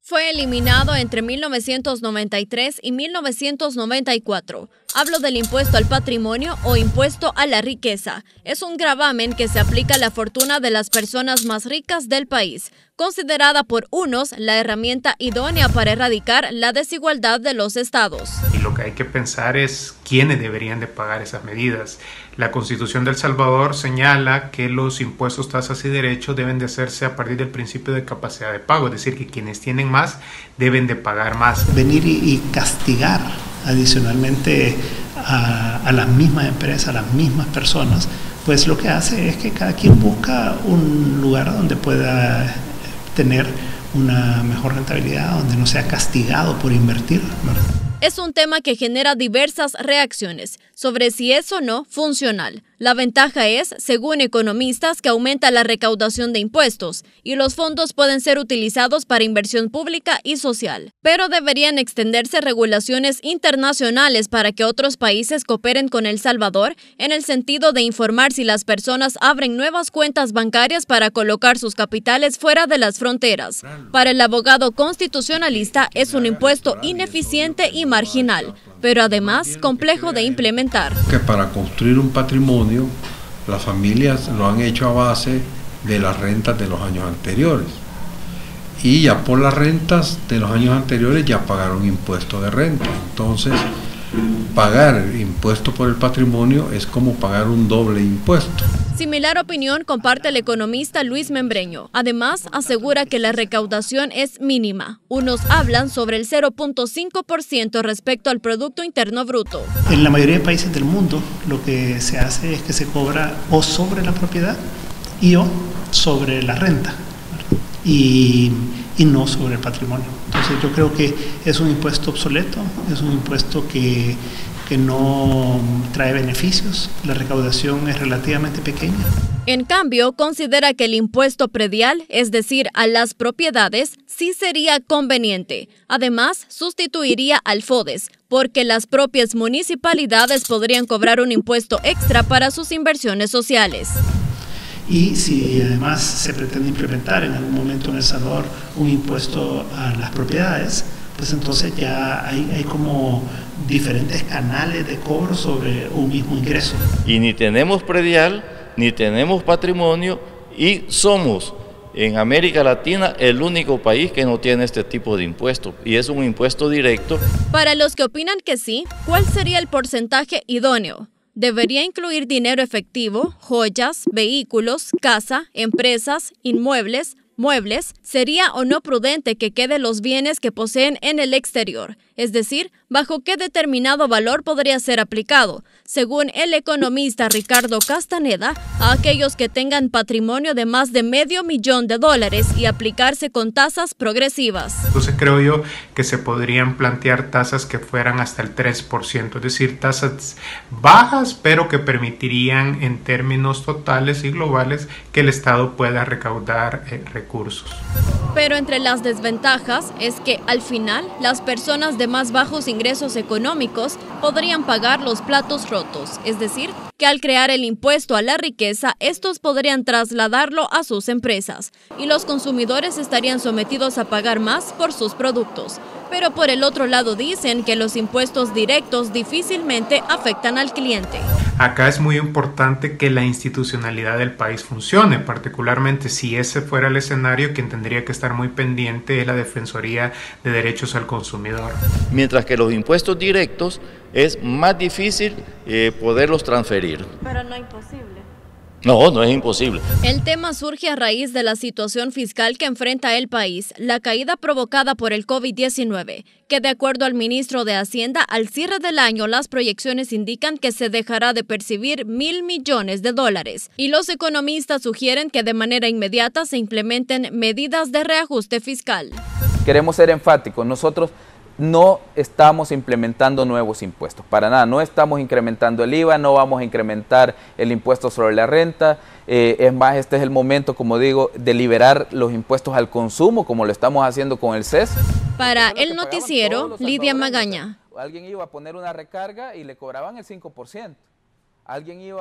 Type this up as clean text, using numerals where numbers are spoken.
Fue eliminado entre 1993 y 1994. Hablo del impuesto al patrimonio o impuesto a la riqueza. Es un gravamen que se aplica a la fortuna de las personas más ricas del país, considerada por unos la herramienta idónea para erradicar la desigualdad de los estados. Y lo que hay que pensar es quiénes deberían de pagar esas medidas. La Constitución de El Salvador señala que los impuestos, tasas y derechos deben de hacerse a partir del principio de capacidad de pago, es decir, que quienes tienen más deben de pagar más. Venir y castigar adicionalmente a las mismas empresas, a las mismas personas, pues lo que hace es que cada quien busca un lugar donde pueda tener una mejor rentabilidad, donde no sea castigado por invertir, ¿verdad? Es un tema que genera diversas reacciones sobre si es o no funcional. La ventaja es, según economistas, que aumenta la recaudación de impuestos y los fondos pueden ser utilizados para inversión pública y social. Pero deberían extenderse regulaciones internacionales para que otros países cooperen con El Salvador en el sentido de informar si las personas abren nuevas cuentas bancarias para colocar sus capitales fuera de las fronteras. Para el abogado constitucionalista es un impuesto ineficiente y marginal, pero además complejo de implementar. Que para construir un patrimonio, las familias lo han hecho a base de las rentas de los años anteriores. Y ya por las rentas de los años anteriores ya pagaron impuesto de renta. Entonces, pagar impuesto por el patrimonio es como pagar un doble impuesto. Similar opinión comparte el economista Luis Membreño. Además, asegura que la recaudación es mínima. Unos hablan sobre el 0.5% respecto al Producto Interno Bruto. En la mayoría de países del mundo, lo que se hace es que se cobra o sobre la propiedad o sobre la renta, ¿verdad? Y no sobre el patrimonio. Entonces yo creo que es un impuesto obsoleto, es un impuesto que no trae beneficios, la recaudación es relativamente pequeña. En cambio, considera que el impuesto predial, es decir, a las propiedades, sí sería conveniente. Además, sustituiría al FODES, porque las propias municipalidades podrían cobrar un impuesto extra para sus inversiones sociales. Y si además se pretende implementar en algún momento en El Salvador un impuesto a las propiedades, pues entonces ya hay como diferentes canales de cobro sobre un mismo ingreso. Y ni tenemos predial, ni tenemos patrimonio, y somos en América Latina el único país que no tiene este tipo de impuesto, y es un impuesto directo. Para los que opinan que sí, ¿cuál sería el porcentaje idóneo? ¿Debería incluir dinero efectivo, joyas, vehículos, casa, empresas, inmuebles, muebles? ¿Sería o no prudente que queden los bienes que poseen en el exterior? Es decir, ¿bajo qué determinado valor podría ser aplicado? Según el economista Ricardo Castaneda, a aquellos que tengan patrimonio de más de $500,000 y aplicarse con tasas progresivas. Entonces creo yo que se podrían plantear tasas que fueran hasta el 3%, es decir, tasas bajas, pero que permitirían en términos totales y globales que el Estado pueda recaudar recursos. Pero entre las desventajas es que al final las personas de más bajos ingresos económicos podrían pagar los platos rotos, es decir, que al crear el impuesto a la riqueza, estos podrían trasladarlo a sus empresas y los consumidores estarían sometidos a pagar más por sus productos. Pero por el otro lado dicen que los impuestos directos difícilmente afectan al cliente. Acá es muy importante que la institucionalidad del país funcione, particularmente si ese fuera el escenario, quien tendría que estar muy pendiente es la Defensoría de Derechos al Consumidor. Mientras que los impuestos directos es más difícil poderlos transferir. Pero no es imposible. No es imposible. El tema surge a raíz de la situación fiscal que enfrenta el país, la caída provocada por el COVID-19, que de acuerdo al ministro de Hacienda, al cierre del año las proyecciones indican que se dejará de percibir $1,000 millones. Y los economistas sugieren que de manera inmediata se implementen medidas de reajuste fiscal. Queremos ser enfáticos, nosotros no estamos implementando nuevos impuestos, para nada, no estamos incrementando el IVA, no vamos a incrementar el impuesto sobre la renta, es más, este es el momento, como digo, de liberar los impuestos al consumo, como lo estamos haciendo con el CES. Para el noticiero, Lidia Magaña. Alguien iba a poner una recarga y le cobraban el 5%, alguien iba